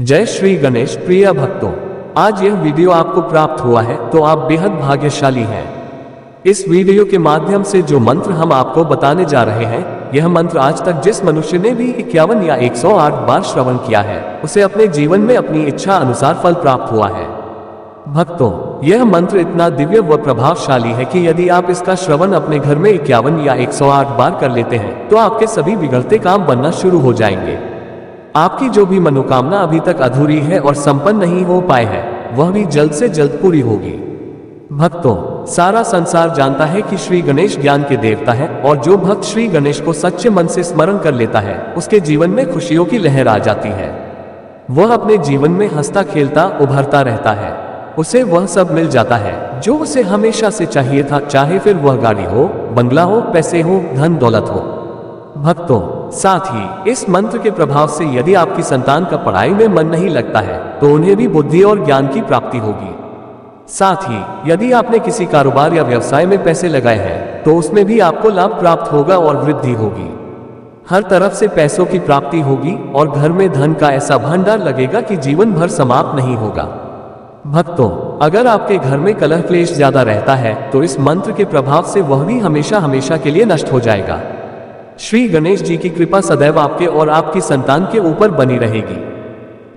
जय श्री गणेश। प्रिय भक्तों, आज यह वीडियो आपको प्राप्त हुआ है तो आप बेहद भाग्यशाली हैं। इस वीडियो के माध्यम से जो मंत्र हम आपको बताने जा रहे हैं, यह मंत्र आज तक जिस मनुष्य ने भी 51 या 108 बार श्रवण किया है, उसे अपने जीवन में अपनी इच्छा अनुसार फल प्राप्त हुआ है। भक्तों, यह मंत्र इतना दिव्य व प्रभावशाली है कि यदि आप इसका श्रवण अपने घर में 51 या 108 बार कर लेते हैं तो आपके सभी बिगड़ते काम बनना शुरू हो जाएंगे। आपकी जो भी मनोकामना अभी तक अधूरी है और संपन्न नहीं हो पाए है, वह भी जल्द से जल्द पूरी होगी। भक्तों, सारा संसार जानता है कि श्री गणेश ज्ञान के देवता है और जो भक्त श्री गणेश को सच्चे मन से स्मरण कर लेता है, उसके जीवन में खुशियों की लहर आ जाती है। वह अपने जीवन में हंसता खेलता उभरता रहता है। उसे वह सब मिल जाता है जो उसे हमेशा से चाहिए था, चाहे फिर वह गाड़ी हो, बंगला हो, पैसे हो, धन दौलत हो। भक्तों, साथ ही इस मंत्र के प्रभाव से यदि आपकी संतान का पढ़ाई में मन नहीं लगता है तो उन्हें भी बुद्धि और ज्ञान की प्राप्ति होगी। साथ ही यदि आपने किसी कारोबार या व्यवसाय में पैसे लगाए हैं तो उसमें भी आपको लाभ प्राप्त होगा और वृद्धि होगी। हर तरफ से पैसों की प्राप्ति होगी और घर में धन का ऐसा भंडार लगेगा कि जीवन भर समाप्त नहीं होगा। भक्तों, अगर आपके घर में कलह क्लेश ज्यादा रहता है तो इस मंत्र के प्रभाव से वह भी हमेशा हमेशा के लिए नष्ट हो जाएगा। श्री गणेश जी की कृपा सदैव आपके और आपकी संतान के ऊपर बनी रहेगी।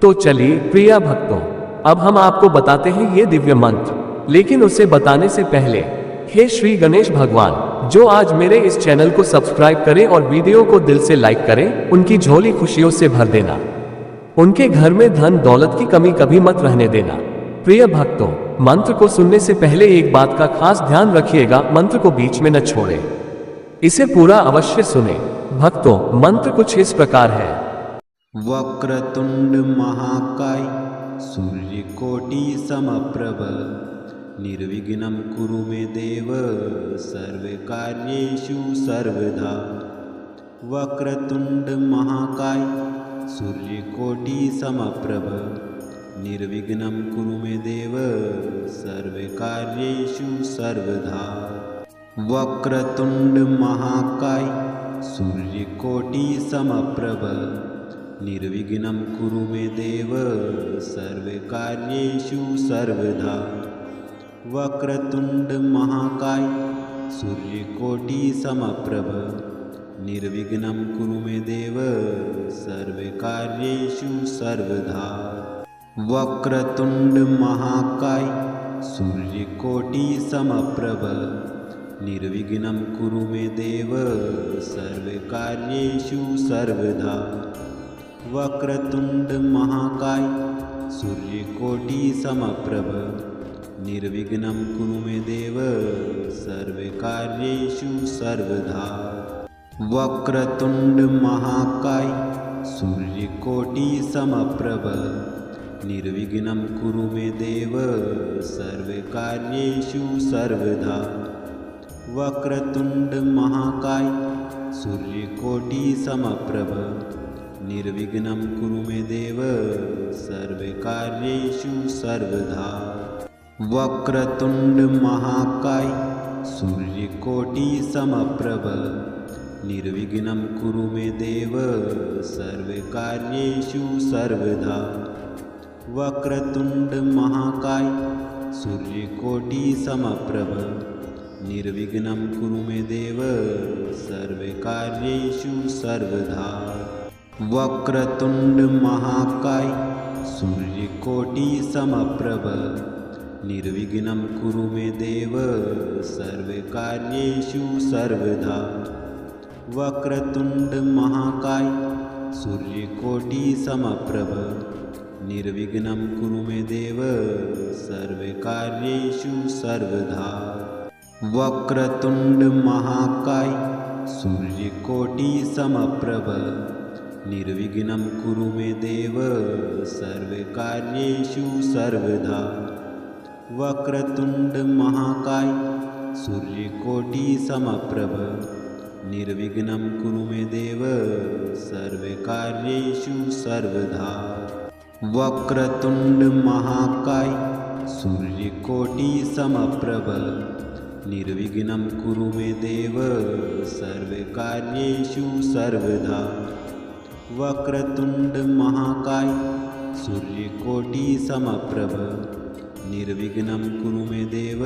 तो चलिए प्रिय भक्तों, अब हम आपको बताते हैं ये दिव्य मंत्र। लेकिन उसे बताने से पहले, हे श्री गणेश भगवान, जो आज मेरे इस चैनल को सब्सक्राइब करें और वीडियो को दिल से लाइक करें, उनकी झोली खुशियों से भर देना। उनके घर में धन दौलत की कमी कभी मत रहने देना। प्रिय भक्तों, मंत्र को सुनने से पहले एक बात का खास ध्यान रखिएगा, मंत्र को बीच में न छोड़े, इसे पूरा अवश्य सुने। भक्तों, मंत्र कुछ इस प्रकार है। वक्रतुंड महाकाय सूर्यकोटि समप्रभ निर्विघ्नं कुरु मे देव सर्वकार्येषु सर्वदा। वक्रतुंड महाकाय सूर्यकोटि समप्रभ निर्विघ्नं कुरु मे देव सर्वकार्येषु सर्वदा। वक्रतुंड महाकाय सूर्यकोटि समप्रभ निर्विघ्नं कुरु मे देव सर्वकार्येषु सर्वदा। वक्रतुंड महाकाय सूर्यकोटि समप्रभ निर्विघ्नं कुरु मे देव सर्वकार्येषु सर्वदा। वक्रतुंड महाकाय सूर्यकोटि समप्रभ निर्विघ्नं कुरु मे देव सर्वकार्येषु सर्वदा। वक्रतुंड महाकाय सूर्यकोटि समप्रभ निर्विघ्नं कुरु मे देव सर्वकार्येषु सर्वदा। वक्रतुंड महाकाय सूर्यकोटि समप्रभ निर्विघ्नं कुरु मे देव सर्वकार्येषु सर्वदा। वक्रतुंड महाकाय सूर्यकोटि समप्रभ निर्विघ्नं कुरु मे देव सर्वकार्येषु सर्वदा। वक्रतुंड महाकाय सूर्यकोटि समप्रभ निर्विघ्नं कुरु मे देव सर्वकार्येषु सर्वदा। वक्रतुंड महाकाय सूर्यकोटि समप्रभ निर्विघ्नं कुरु मे देव सर्वकार्येषु सर्वदा। वक्रतुंड महाकाय सूर्यकोटि समप्रभ निर्विघ्नं कुरु मे देव सर्वकार्येषु सर्वदा। वक्रतुंड महाकाय सूर्यकोटि समप्रभ निर्विघ्नं कुरु मे देव सर्वकार्येषु सर्वदा। वक्रतुंड महाकाय सूर्यकोटि समप्रभ निर्विघ्नं कुरु मे देव सर्वकार्येषु सर्वदा। वक्रतुंड महाकाय सूर्यकोटि समप्रभ निर्विघ्नं कुरु मे देव सर्वकार्येषु सर्वदा। वक्रतुंड महाकाय सूर्यकोटि समप्रभ निर्विघ्नं कुरु मे देव सर्वकार्येषु सर्वदा। वक्रतुंड महाकाय सूर्यकोटि समप्रभ निर्विघ्नं कुरु मे देव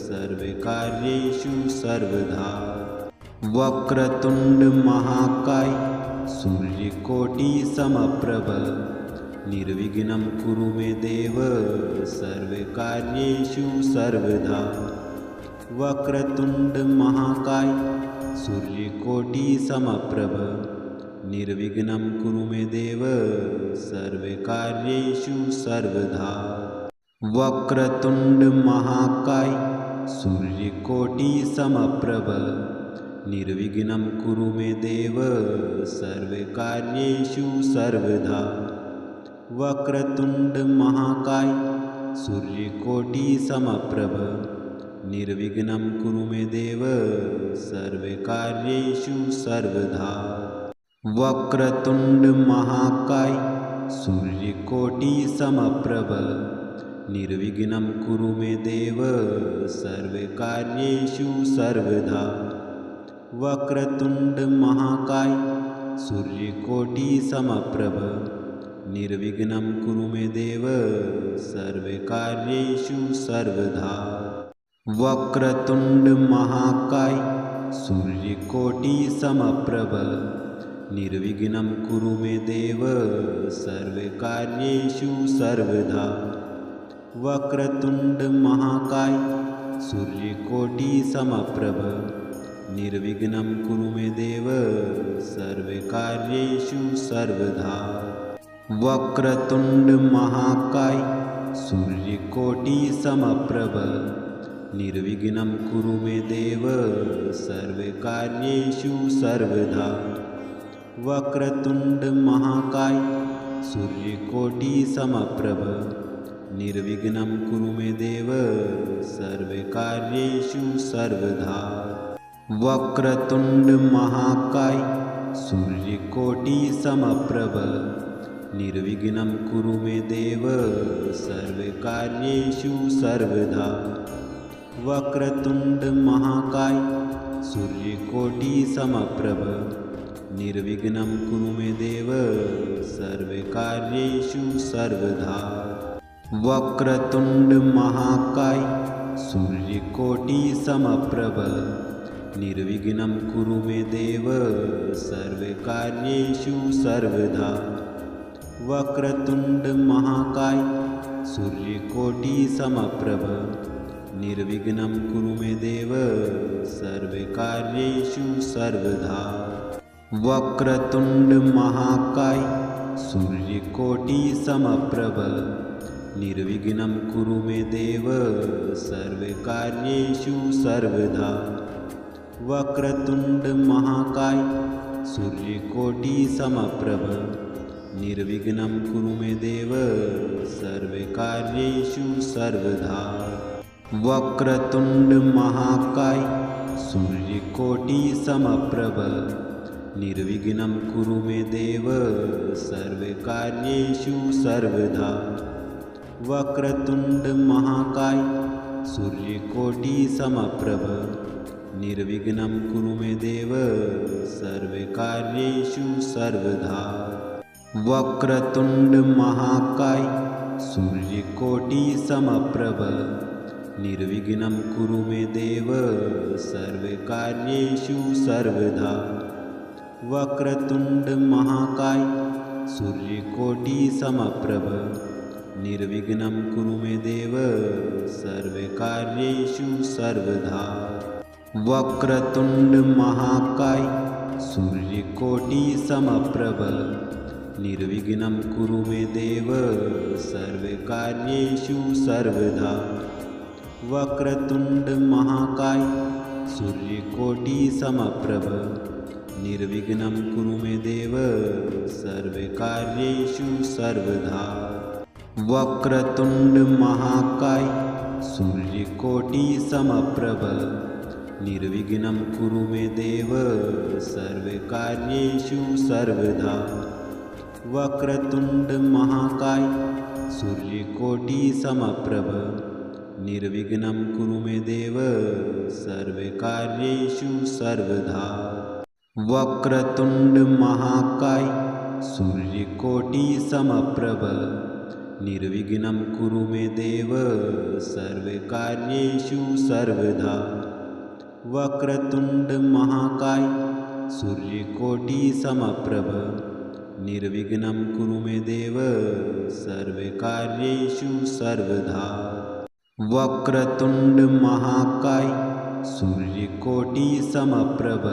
सर्वकार्येषु सर्वदा वक्रतुंड महाकाय सूर्यकोटि समप्रभ निर्विघ्नं कुरु मे देव सर्वकार्येषु सर्वदा वक्रतुंड महाकाय सूर्यकोटि समप्रभ निर्विघ्नं कुरु मे देव सर्वकार्येषु सर्वदा वक्रतुंड महाकाय सूर्यकोटि समप्रभ निर्विघ्नं कुरु मे देव सर्वकार्येषु सर्वदा वक्रतुंड महाकाय सूर्यकोटि समप्रभ निर्विघ्नं कुरु मे देव सर्वकार्येषु सर्वदा वक्रतुंड महाकाय सूर्यकोटि समप्रभ निर्विघ्नं कुरु मे देव सर्वकार्येषु सर्वदा वक्रतुंड महाकाय सूर्यकोटि समप्रभ निर्विघ्नं कुरु मे देव सर्वकार्येषु सर्वदा वक्रतुंड महाकाय सूर्यकोटि समप्रभ निर्विघ्नं कुरु मे देव सर्वकार्येषु सर्वदा वक्रतुंड महाकाय सूर्यकोटि समप्रभ निर्विघ्नं कुरु मे देव सर्वकार्येषु सर्वदा वक्रतुंड महाकाय सूर्यकोटि समप्रभ निर्विघ्नं कुरु मे देव सर्वकार्येषु सर्वदा वक्रतुंड महाकाय सूर्यकोटि समप्रभ निर्विघ्नं कुरु मे देव सर्वकार्येषु सर्वदा वक्रतुंड महाकाय सूर्यकोटि समप्रभ निर्विघ्नं कुरु मे देव सर्वकार्येषु सर्वदा वक्रतुंड महाकाय सूर्यकोटि समप्रभ निर्विघ्नं कुरु मे देव सर्वकार्येषु सर्वदा वक्रतुंड महाकाय सूर्यकोटि समप्रभ निर्विघ्नं कुरु मे देव सर्वकार्येषु सर्वदा वक्रतुंड महाकाय सूर्यकोटि समप्रभ निर्विघ्नं कुरु मे देव सर्वकार्येषु सर्वदा वक्रतुंड महाकाय सूर्यकोटि समप्रभ निर्विघ्नं कुरु मे देव सर्वकार्येषु सर्वदा वक्रतुंड महाकाय सूर्यकोटि समप्रभ निर्विघ्नं कुरु मे देव सर्वकार्येषु सर्वदा वक्रतुंड महाकाय सूर्यकोटि समप्रभ निर्विघ्नं कुरु मे देव सर्वकार्येषु सर्वदा वक्रतुंड महाकाय सूर्यकोटि समप्रभ निर्विघ्नं कुरु मे देव सर्वकार्येषु सर्वदा वक्रतुंड महाकाय सूर्यकोटि समप्रभ निर्विघ्नं कुरु मे देव सर्वकार्येषु सर्वदा वक्रतुंड महाकाय सूर्यकोटि समप्रभ निर्विघ्नं कुरु मे देव सर्वकार्येषु सर्वदा वक्रतुंड महाकाय सूर्यकोटि समप्रभ निर्विघ्नं कुरु मे देव सर्वकार्येषु सर्वदा वक्रतुंड महाकाय सूर्यकोटि समप्रभ निर्विघ्नं कुरु मे देव सर्वकार्येषु सर्वदा वक्रतुंड महाकाय सूर्यकोटि समप्रभ निर्विघ्नं कुरु मे देव सर्वकार्येषु सर्वदा वक्रतुंड महाकाय सूर्यकोटि समप्रभ निर्विघ्नं कुरु मे देव सर्वकार्येषु सर्वदा वक्रतुंड महाकाय सूर्यकोटिसमप्रभ निर्विघ्नं कुरु मे देव सर्वकार्येषु सर्वदा वक्रतुण्डमहाकाय सूर्यकोटिसमप्रभ निर्विघ्नं कुरु मे देव सर्वकार्येषु सर्वदा वक्रतुण्डमहाकाय सूर्यकोटिसमप्रभ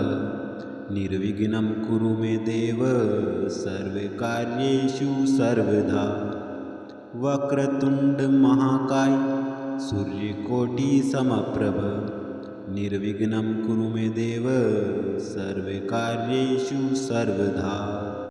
निर्विघ्नं कुरु मे देव सर्वकार्येषु सर्वदा वक्रतुण्डमहाकाय सूर्यकोटिसमप्रभ निर्विघ्नं कुरु मे देव सर्वकार्येषु सर्वदा।